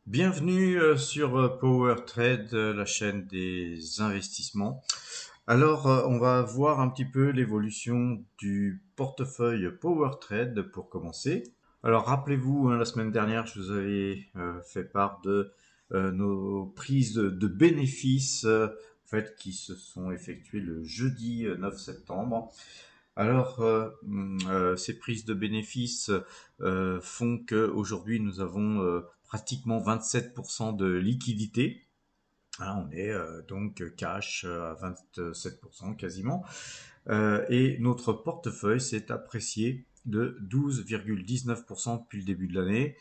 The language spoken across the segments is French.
Bienvenue sur Power Trade, la chaîne des investissements. Alors, on va voir un petit peu l'évolution du portefeuille Power Trade pour commencer. Alors, rappelez-vous, la semaine dernière, je vous avais fait part de nos prises de bénéfices en fait, qui se sont effectuées le jeudi 9 septembre. Alors, ces prises de bénéfices font qu'aujourd'hui, nous avons pratiquement 27% de liquidité. Hein, on est donc cash à 27% quasiment. Et notre portefeuille s'est apprécié de 12,19% depuis le début de l'année,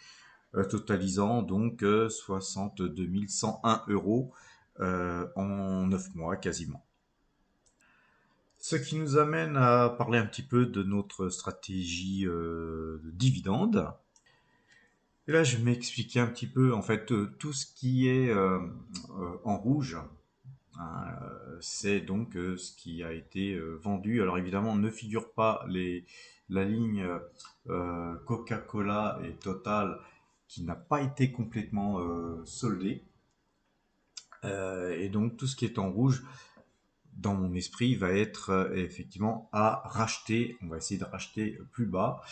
totalisant donc 62 101 euros en 9 mois quasiment. Ce qui nous amène à parler un petit peu de notre stratégie de dividende. Et là, je vais m'expliquer un petit peu, en fait, tout ce qui est en rouge, hein, c'est donc ce qui a été vendu. Alors évidemment, ne figure pas la ligne Coca-Cola et Total qui n'a pas été complètement soldée. Et donc tout ce qui est en rouge, dans mon esprit, va être effectivement à racheter. On va essayer de racheter plus bas.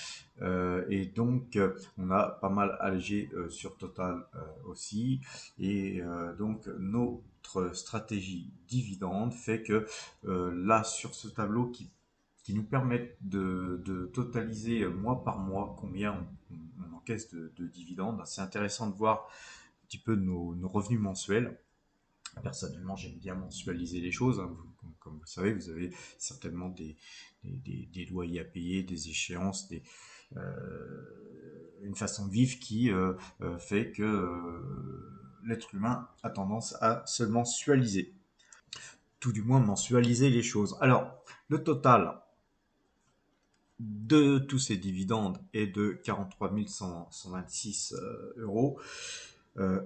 Et donc, on a pas mal allégé sur Total aussi. Et donc, notre stratégie dividende fait que là, sur ce tableau qui nous permet de totaliser mois par mois combien on encaisse de dividendes, c'est intéressant de voir un petit peu nos revenus mensuels. Personnellement, j'aime bien mensualiser les choses, hein. Comme vous le savez, vous avez certainement des loyers à payer, des échéances, une façon de vivre qui fait que l'être humain a tendance à se mensualiser. Tout du moins mensualiser les choses. Alors, le total de tous ces dividendes est de 43 126 euros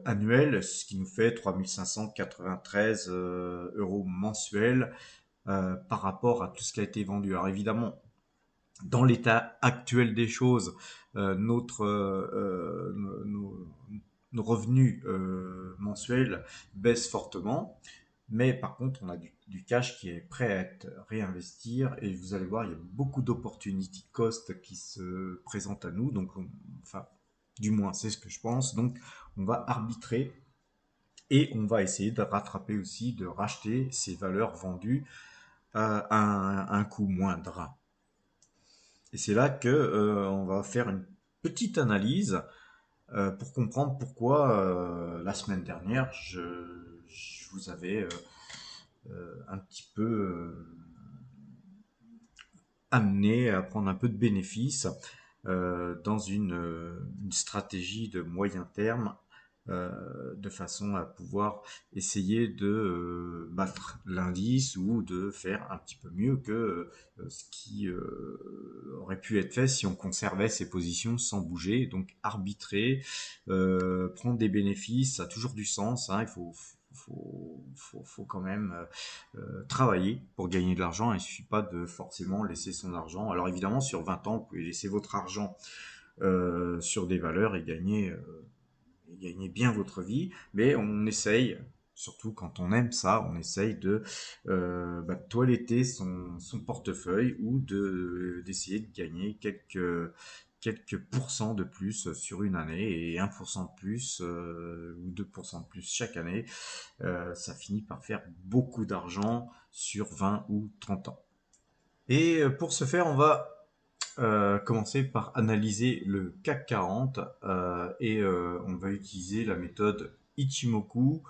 annuels, ce qui nous fait 3 593 euros mensuels par rapport à tout ce qui a été vendu. Alors évidemment, dans l'état actuel des choses, nos revenus mensuels baissent fortement. Mais par contre, on a du cash qui est prêt à être réinvestir et vous allez voir, il y a beaucoup d'opportunity cost qui se présentent à nous. Donc, enfin, du moins, c'est ce que je pense. Donc, on va arbitrer et on va essayer de rattraper aussi, de racheter ces valeurs vendues à un coût moindre. Et c'est là que on va faire une petite analyse pour comprendre pourquoi la semaine dernière je vous avais un petit peu amené à prendre un peu de bénéfices dans une stratégie de moyen terme de façon à pouvoir essayer de battre l'indice ou de faire un petit peu mieux que ce qui aurait pu être fait si on conservait ses positions sans bouger. Donc arbitrer, prendre des bénéfices, ça a toujours du sens, hein. Il faut quand même travailler pour gagner de l'argent. Il ne suffit pas de forcément laisser son argent. Alors évidemment, sur 20 ans, vous pouvez laisser votre argent sur des valeurs et gagner bien votre vie, mais on essaye, surtout quand on aime ça, on essaye de toiletter son portefeuille ou d'essayer de gagner quelques pourcents de plus sur une année et 1% de plus ou 2% de plus chaque année. Ça finit par faire beaucoup d'argent sur 20 ou 30 ans. Et pour ce faire, on va commencer par analyser le CAC 40 et on va utiliser la méthode Ichimoku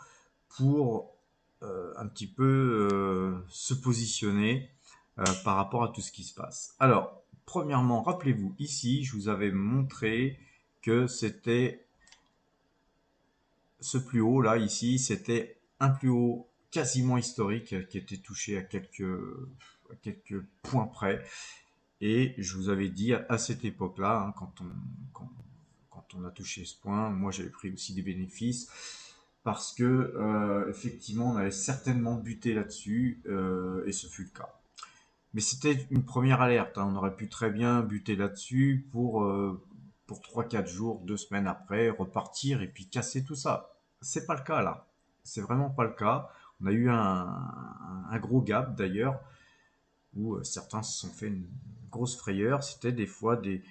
pour un petit peu se positionner par rapport à tout ce qui se passe. Alors, premièrement, rappelez-vous, ici, je vous avais montré que c'était ce plus haut, là, ici, c'était un plus haut quasiment historique qui était touché à quelques points près. Et je vous avais dit à cette époque-là, hein, quand on a touché ce point, moi j'avais pris aussi des bénéfices parce que effectivement on avait certainement buté là-dessus et ce fut le cas. Mais c'était une première alerte, hein. On aurait pu très bien buter là-dessus pour pour 3-4 jours, 2 semaines après, repartir et puis casser tout ça. C'est pas le cas là. C'est vraiment pas le cas. On a eu un gros gap d'ailleurs où certains se sont fait une grosse frayeur. C'était des fois des,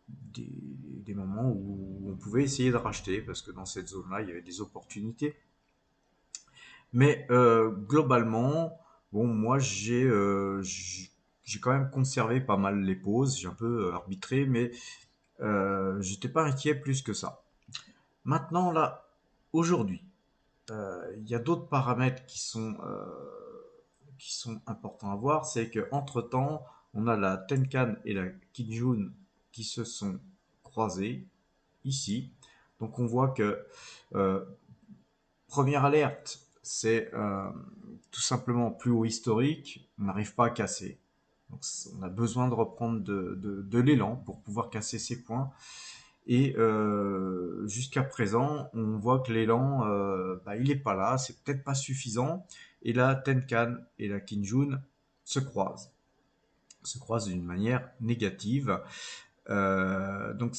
des moments où on pouvait essayer de racheter parce que dans cette zone-là, il y avait des opportunités. Mais globalement, bon, moi j'ai quand même conservé pas mal les pauses. J'ai un peu arbitré, mais j'étais pas inquiet plus que ça. Maintenant, là, aujourd'hui, il y a d'autres paramètres qui sont importants à voir. C'est que entre temps, on a la Tenkan et la Kijun qui se sont croisées ici. Donc on voit que euh, première alerte, c'est tout simplement plus haut historique, on n'arrive pas à casser. Donc on a besoin de reprendre de l'élan pour pouvoir casser ces points. Et jusqu'à présent, on voit que l'élan, il n'est pas là, c'est peut-être pas suffisant. Et la Tenkan et la Kinjun se croisent d'une manière négative. Donc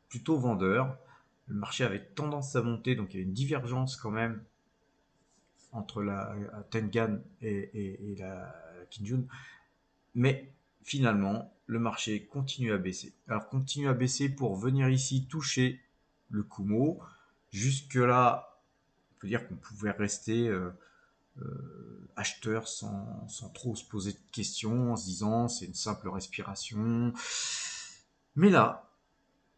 plutôt vendeur. Le marché avait tendance à monter, donc il y a une divergence quand même entre la Tenkan et la Kinjun. Mais finalement, le marché continue à baisser. Alors continue à baisser pour venir ici toucher le Kumo. Jusque-là, on peut dire qu'on pouvait rester acheteur sans trop se poser de questions, en se disant c'est une simple respiration. Mais là,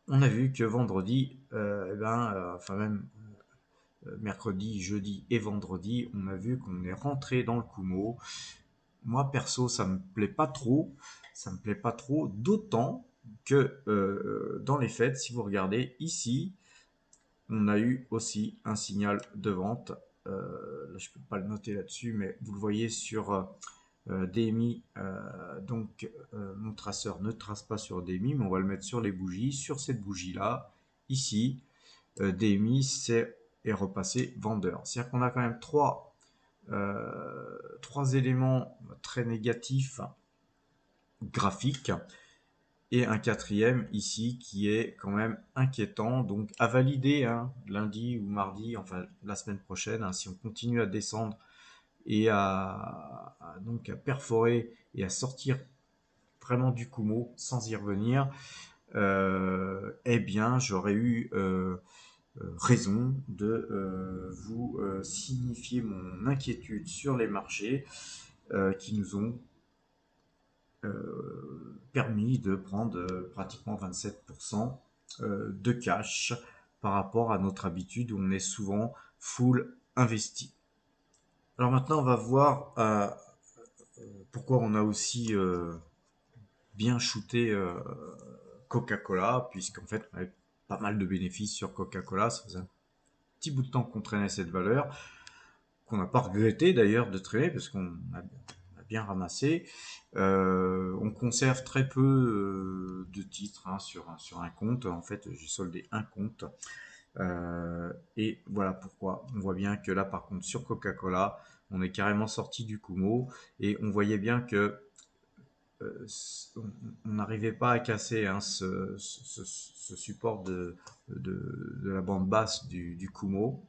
on a vu que vendredi, enfin même mercredi, jeudi et vendredi, on a vu qu'on est rentré dans le Kumo. Moi perso, ça me plaît pas trop. Ça me plaît pas trop, d'autant que dans les faits, si vous regardez ici, on a eu aussi un signal de vente. Là, je peux pas le noter là-dessus, mais vous le voyez sur DMI. Donc, mon traceur ne trace pas sur DMI, mais on va le mettre sur les bougies. Sur cette bougie-là, ici, DMI est repassé vendeur. C'est-à-dire qu'on a quand même trois éléments très négatifs graphiques et un quatrième ici qui est quand même inquiétant, donc à valider hein, lundi ou mardi, enfin la semaine prochaine, hein, si on continue à descendre et donc à perforer et à sortir vraiment du Kumo sans y revenir, eh bien j'aurais eu raison de vous signifier mon inquiétude sur les marchés qui nous ont permis de prendre pratiquement 27% de cash par rapport à notre habitude où on est souvent full investi. Alors maintenant, on va voir pourquoi on a aussi bien shooté Coca-Cola, puisqu'en fait, on avait pas mal de bénéfices sur Coca-Cola. Ça faisait un petit bout de temps qu'on traînait cette valeur, qu'on n'a pas regretté d'ailleurs de traîner, parce qu'on a bien ramassé. On conserve très peu de titres hein, sur un compte. En fait, j'ai soldé un compte. Et voilà pourquoi. On voit bien que là, par contre, sur Coca-Cola, on est carrément sorti du Kumo et on voyait bien que on n'arrivait pas à casser hein, ce support de la bande basse du Kumo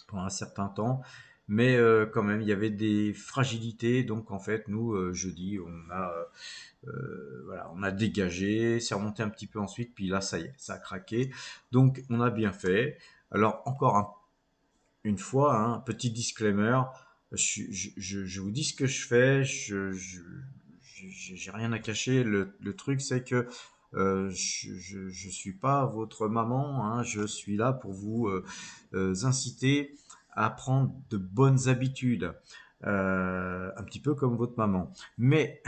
pendant un certain temps. Mais quand même, il y avait des fragilités. Donc en fait, nous, jeudi, voilà, on a dégagé, c'est remonté un petit peu ensuite, puis là, ça y est, ça a craqué. Donc on a bien fait. Alors encore une fois, hein, petit disclaimer, je vous dis ce que je fais, j'ai rien à cacher. Le truc, c'est que je suis pas votre maman, hein, je suis là pour vous inciter à prendre de bonnes habitudes, un petit peu comme votre maman. Mais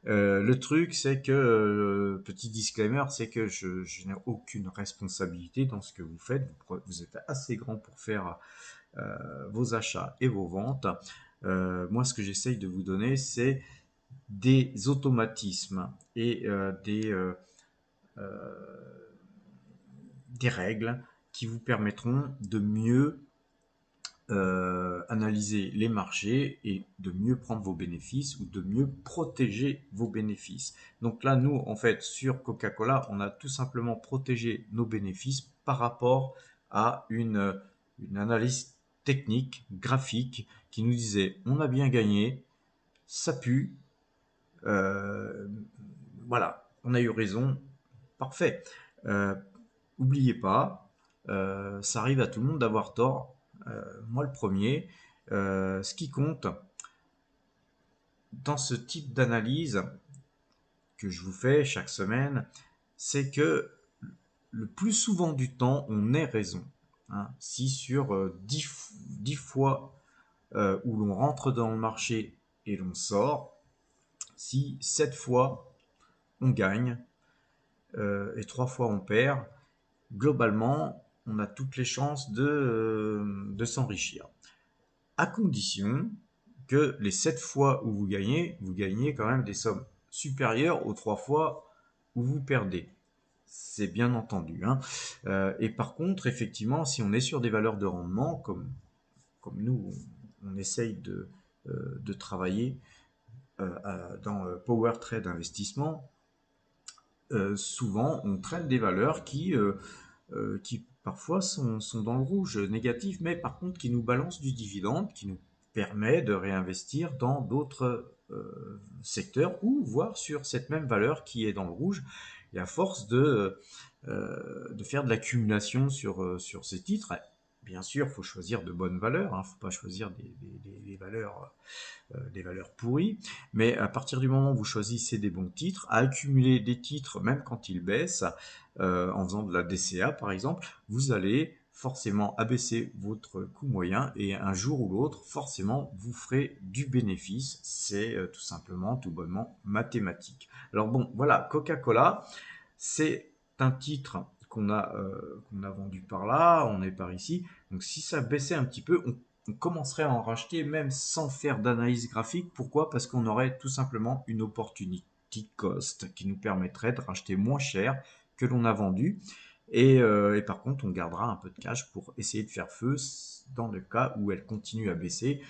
le truc, c'est que, petit disclaimer, c'est que je n'ai aucune responsabilité dans ce que vous faites. Vous êtes assez grand pour faire vos achats et vos ventes. Moi, ce que j'essaye de vous donner, c'est des automatismes et des règles qui vous permettront de mieux analyser les marchés et de mieux prendre vos bénéfices ou de mieux protéger vos bénéfices. Donc là, nous, en fait, sur Coca-Cola, on a tout simplement protégé nos bénéfices par rapport à une analyse technique, graphique, qui nous disait on a bien gagné, ça pue, euh, voilà, on a eu raison, parfait. Euh, Oubliez pas, ça arrive à tout le monde d'avoir tort, moi le premier. Ce qui compte dans ce type d'analyse que je vous fais chaque semaine, c'est que le plus souvent du temps, on ait raison. Hein. Si sur 10 fois où l'on rentre dans le marché et l'on sort, si 7 fois on gagne et 3 fois on perd, globalement, on a toutes les chances de s'enrichir. À condition que les 7 fois où vous gagnez quand même des sommes supérieures aux 3 fois où vous perdez. C'est bien entendu. Hein. Et par contre, effectivement, si on est sur des valeurs de rendement, comme nous, on essaye de travailler dans Power Trade Investissement, souvent on traite des valeurs qui parfois sont dans le rouge négatif, mais par contre qui nous balancent du dividende, qui nous permet de réinvestir dans d'autres secteurs ou voire sur cette même valeur qui est dans le rouge. Et à force de faire de l'accumulation sur ces titres, bien sûr, il faut choisir de bonnes valeurs, il ne faut pas choisir des valeurs pourries, mais à partir du moment où vous choisissez des bons titres, à accumuler des titres même quand ils baissent, en faisant de la DCA par exemple, vous allez forcément abaisser votre coût moyen et un jour ou l'autre, forcément, vous ferez du bénéfice. C'est tout simplement, tout bonnement mathématique. Alors bon, voilà, Coca-Cola, c'est un titre qu'on a vendu par là, on est par ici. Donc si ça baissait un petit peu, on commencerait à en racheter même sans faire d'analyse graphique. Pourquoi? Parce qu'on aurait tout simplement une opportunity cost qui nous permettrait de racheter moins cher que l'on a vendu. Et par contre, on gardera un peu de cash pour essayer de faire feu dans le cas où elle continue à baisser,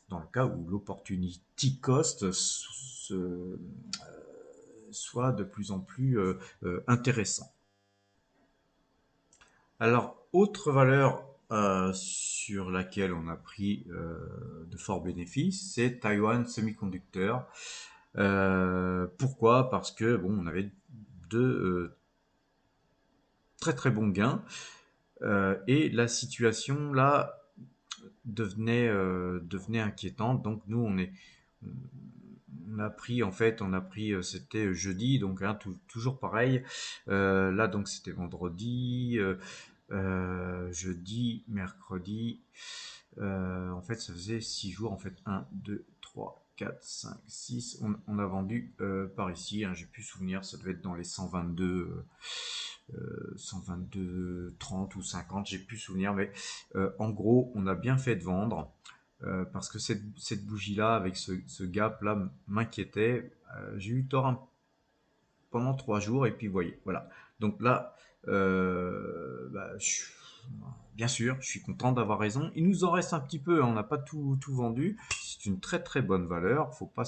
dans le cas où l'opportunity cost soit de plus en plus intéressant. Alors, autre valeur sur laquelle on a pris de forts bénéfices, c'est Taiwan Semiconductor. Pourquoi? Parce que bon, on avait de très très bons gains et la situation là devenait inquiétante. Donc nous, on a pris en fait, on a pris, c'était jeudi, donc hein, toujours pareil. Là donc c'était vendredi. Jeudi, mercredi. En fait, ça faisait 6 jours. En fait, 1, 2, 3, 4, 5, 6. On a vendu par ici. Hein, j'ai plus souvenir. Ça devait être dans les 122, 30 ou 50. J'ai plus souvenir. Mais en gros, on a bien fait de vendre. Parce que cette bougie-là, avec ce gap-là, m'inquiétait. J'ai eu tort pendant 3 jours. Et puis, voyez, voilà. Donc là, bah, bien sûr, je suis content d'avoir raison. Il nous en reste un petit peu, hein, on n'a pas tout vendu. C'est une très très bonne valeur. Faut pas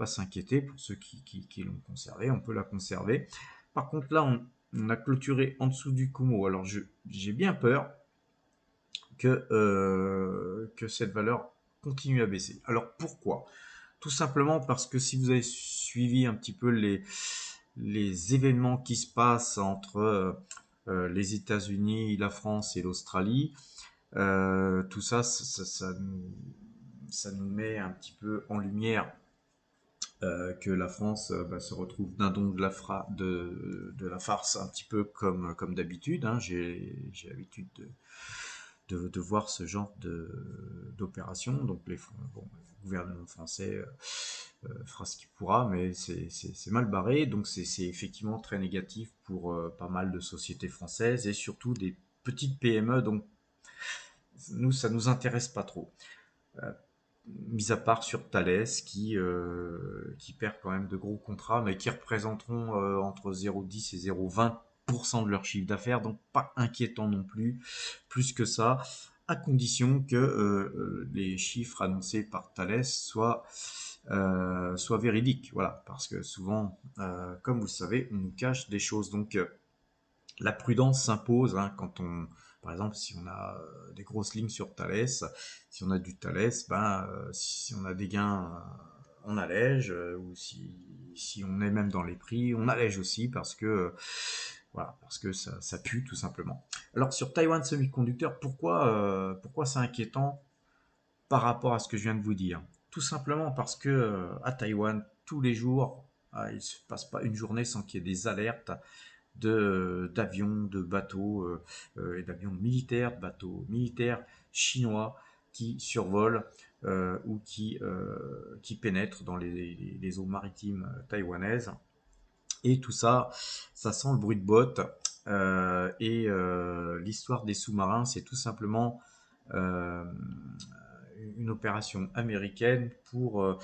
s'inquiéter pour ceux qui l'ont conservé. On peut la conserver. Par contre, là, on a clôturé en dessous du Kumo. Alors, j'ai bien peur que cette valeur continue à baisser. Alors, pourquoi? Tout simplement parce que si vous avez suivi un petit peu les événements qui se passent entre les États-Unis, la France et l'Australie, tout ça, ça nous met un petit peu en lumière que la France se retrouve dindon de la farce un petit peu comme d'habitude. Hein. J'ai l'habitude de voir ce genre d'opération. Donc bon, le gouvernement français fera ce qu'il pourra, mais c'est mal barré. Donc c'est effectivement très négatif pour pas mal de sociétés françaises et surtout des petites PME. Donc nous, ça nous intéresse pas trop. Euh, Mis à part sur Thales qui perd quand même de gros contrats, mais qui représenteront entre 0,10 et 0,20% de leur chiffre d'affaires, donc pas inquiétant non plus, plus que ça. à condition que les chiffres annoncés par Thales soient véridiques. Voilà, parce que souvent, comme vous le savez, on nous cache des choses. Donc, la prudence s'impose hein, quand on, par exemple, si on a des grosses lignes sur Thales, si on a du Thales, si on a des gains, on allège, ou si on est même dans les prix, on allège aussi parce que voilà, parce que ça pue tout simplement. Alors sur Taiwan Semiconductor, pourquoi c'est inquiétant par rapport à ce que je viens de vous dire? Tout simplement parce que à Taïwan, tous les jours, il ne se passe pas une journée sans qu'il y ait des alertes d'avions, de bateaux et d'avions militaires, de bateaux militaires chinois qui survolent qui pénètrent dans les eaux maritimes taïwanaises. Et tout ça, ça sent le bruit de botte. L'histoire des sous-marins, c'est tout simplement euh, une opération américaine pour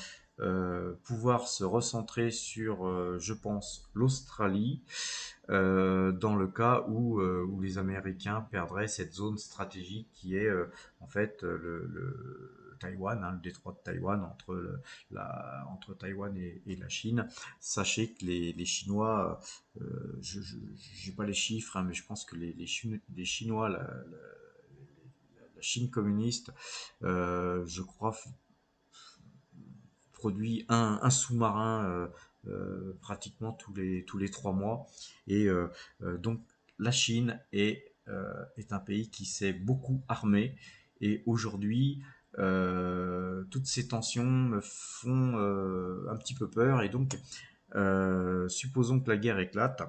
pouvoir se recentrer sur, je pense, l'Australie, dans le cas où les Américains perdraient cette zone stratégique qui est en fait le Taïwan, hein, le détroit de Taïwan entre Taïwan et la Chine. Sachez que les Chinois, je n'ai pas les chiffres, hein, mais je pense que les Chinois, la Chine communiste, je crois, produit un sous-marin pratiquement tous les 3 mois. Et donc la Chine est un pays qui s'est beaucoup armé. Et aujourd'hui, toutes ces tensions me font un petit peu peur. Et donc, supposons que la guerre éclate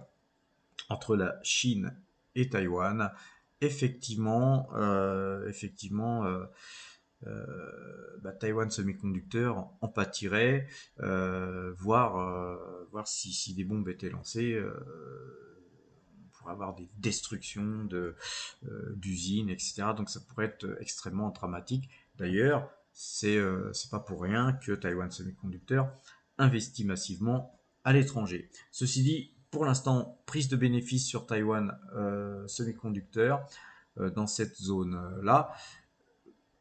entre la Chine et Taïwan. Taiwan Semiconductor en pâtirait, voir si des bombes étaient lancées, on pourrait avoir des destructions d'usines, etc. Donc ça pourrait être extrêmement dramatique. D'ailleurs, c'est pas pour rien que Taiwan Semiconductor investit massivement à l'étranger. Ceci dit, pour l'instant, prise de bénéfices sur Taiwan Semiconductor dans cette zone-là.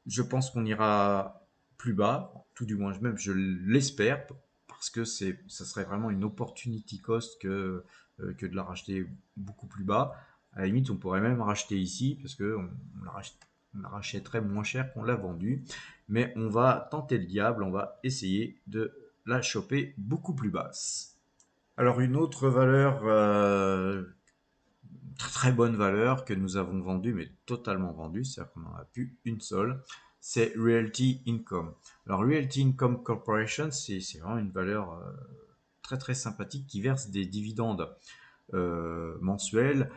Je pense qu'on ira plus bas, tout du moins même je l'espère, parce que ça serait vraiment une opportunity cost que de la racheter beaucoup plus bas. À la limite, on pourrait même racheter ici, parce on la rachèterait moins cher qu'on l'a vendue. Mais on va tenter le diable, on va essayer de la choper beaucoup plus basse. Alors une autre valeur, très très bonne valeur que nous avons vendue, mais totalement vendue, c'est-à-dire qu'on n'en a plus une seule, c'est Realty Income. Alors Realty Income Corporation, c'est vraiment une valeur très très sympathique qui verse des dividendes mensuels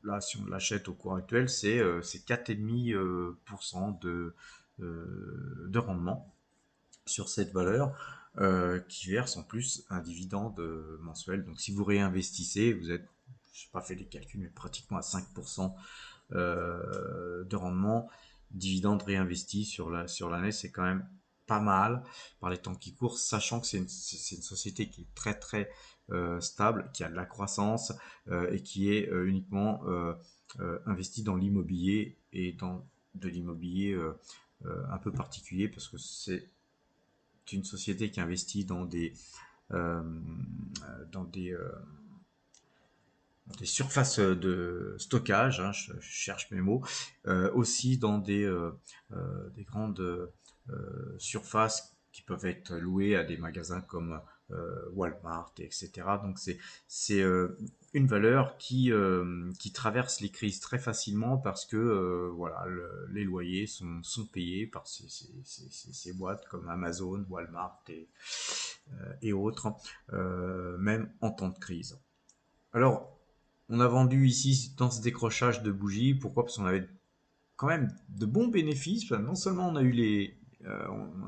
là, si on l'achète au cours actuel, c'est 4,5% de rendement sur cette valeur, qui verse en plus un dividende mensuel. Donc si vous réinvestissez, vous êtes, je n'ai pas fait les calculs, mais pratiquement à 5% de rendement, dividende réinvesti sur l'année, c'est quand même pas mal par les temps qui courent, sachant que c'est une société qui est très très stable, qui a de la croissance et qui est uniquement investie dans l'immobilier et dans de l'immobilier un peu particulier parce que c'est une société qui investit euh, dans des surfaces de stockage, hein, je cherche mes mots, aussi dans des grandes surfaces qui peuvent être louées à des magasins comme Walmart, etc. Donc c'est une valeur qui traverse les crises très facilement parce que voilà, les loyers sont payés par ces boîtes comme Amazon, Walmart et autres, même en temps de crise. Alors, on a vendu ici dans ce décrochage de bougies. Pourquoi? Parce qu'on avait quand même de bons bénéfices. Enfin, non seulement on a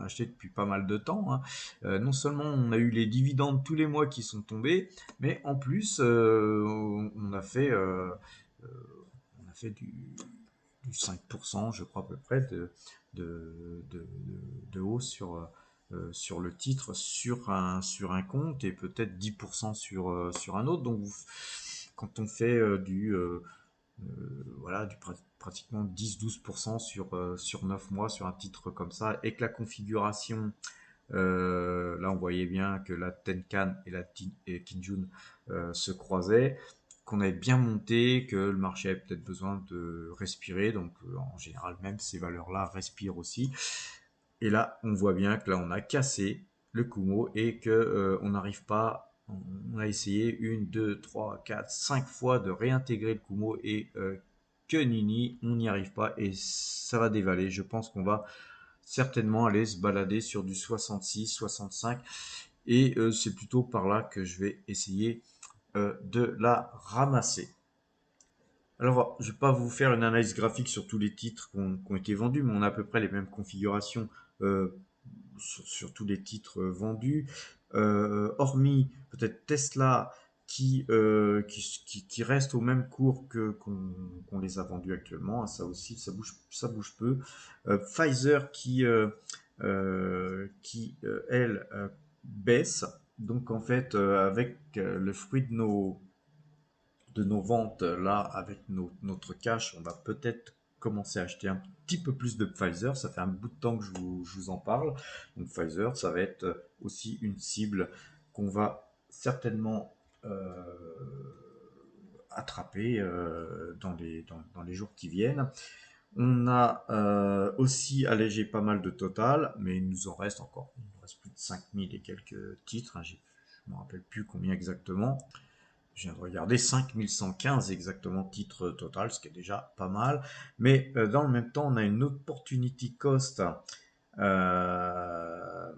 acheté depuis pas mal de temps, hein. Non seulement on a eu les dividendes tous les mois qui sont tombés, mais en plus euh, on a fait du 5%, je crois à peu près, de, de, de hausse sur le titre, sur un compte et peut-être 10% sur un autre. Donc quand on fait voilà, pratiquement 10-12% sur 9 mois sur un titre comme ça, et que la configuration, là on voyait bien que la Tenkan et la Kijun se croisaient, qu'on avait bien monté, que le marché avait peut-être besoin de respirer, donc en général même ces valeurs-là respirent aussi. Et là, on voit bien que là, on a cassé le Kumo et que on n'arrive pas. On a essayé une, deux, trois, quatre, cinq fois de réintégrer le Kumo et que nini, on n'y arrive pas et ça va dévaler. Je pense qu'on va certainement aller se balader sur du 66, 65 et c'est plutôt par là que je vais essayer de la ramasser. Alors, je ne vais pas vous faire une analyse graphique sur tous les titres qui ont été vendus, mais on a à peu près les mêmes configurations euh, sur tous les titres vendus, hormis peut-être Tesla qui reste au même cours qu'on les a vendus actuellement. Ça aussi, ça bouge peu. Pfizer qui elle, baisse. Donc en fait, avec le fruit de nos ventes là, avec notre cash, on va peut-être commencer à acheter un petit peu plus de Pfizer. Ça fait un bout de temps que je vous en parle. Donc Pfizer, ça va être aussi une cible qu'on va certainement attraper dans les jours qui viennent. On a aussi allégé pas mal de Total, mais il nous en reste encore. Il nous reste plus de 5000 et quelques titres, hein. Je ne me rappelle plus combien exactement. Je viens de regarder 5115 exactement titres total, ce qui est déjà pas mal. Mais dans le même temps, on a une opportunity cost euh,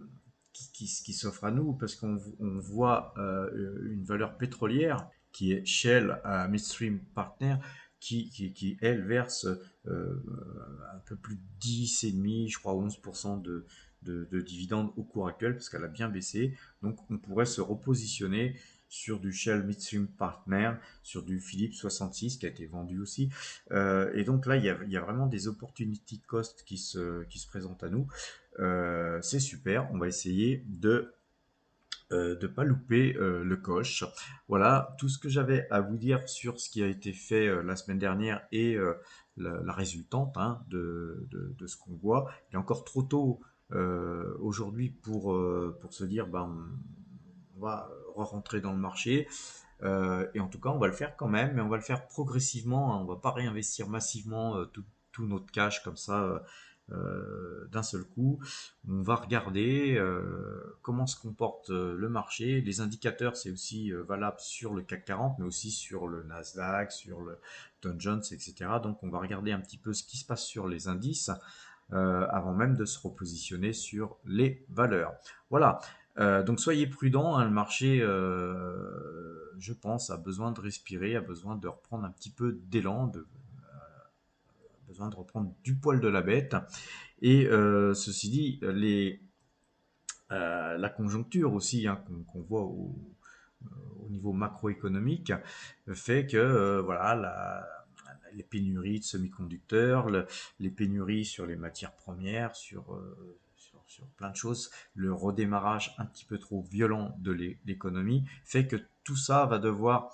qui s'offre à nous parce qu'on voit une valeur pétrolière qui est Shell Midstream Partner qui elle verse un peu plus de 10,5, je crois 11% de dividendes au cours actuel parce qu'elle a bien baissé. Donc on pourrait se repositionner sur du Shell Midstream Partner, sur du Philips 66 qui a été vendu aussi. Et donc là, il y a vraiment des opportunity cost qui se présentent à nous. C'est super, on va essayer de ne pas louper le coche. Voilà tout ce que j'avais à vous dire sur ce qui a été fait la semaine dernière et la résultante hein, de ce qu'on voit. Il est encore trop tôt aujourd'hui pour se dire ben, on va re-rentrer dans le marché. Et en tout cas, on va le faire quand même, mais on va le faire progressivement, hein. On va pas réinvestir massivement tout notre cash comme ça d'un seul coup. On va regarder comment se comporte le marché. Les indicateurs, c'est aussi valable sur le CAC 40, mais aussi sur le Nasdaq, sur le Dow Jones, etc. Donc, on va regarder un petit peu ce qui se passe sur les indices avant même de se repositionner sur les valeurs. Voilà. Donc soyez prudents, hein, le marché, je pense, a besoin de respirer, a besoin de reprendre un petit peu d'élan, besoin de reprendre du poil de la bête. Et ceci dit, la conjoncture aussi hein, qu'on voit au niveau macroéconomique fait que voilà les pénuries de semi-conducteurs, les pénuries sur les matières premières, sur plein de choses, le redémarrage un petit peu trop violent de l'économie fait que tout ça va devoir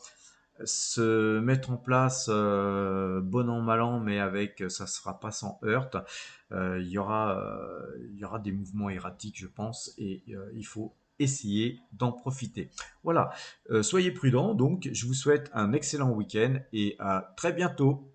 se mettre en place bon an mal an, mais avec ça sera pas sans heurte. Il y aura des mouvements erratiques, je pense, et il faut essayer d'en profiter. Voilà, soyez prudents. Donc, je vous souhaite un excellent week-end et à très bientôt.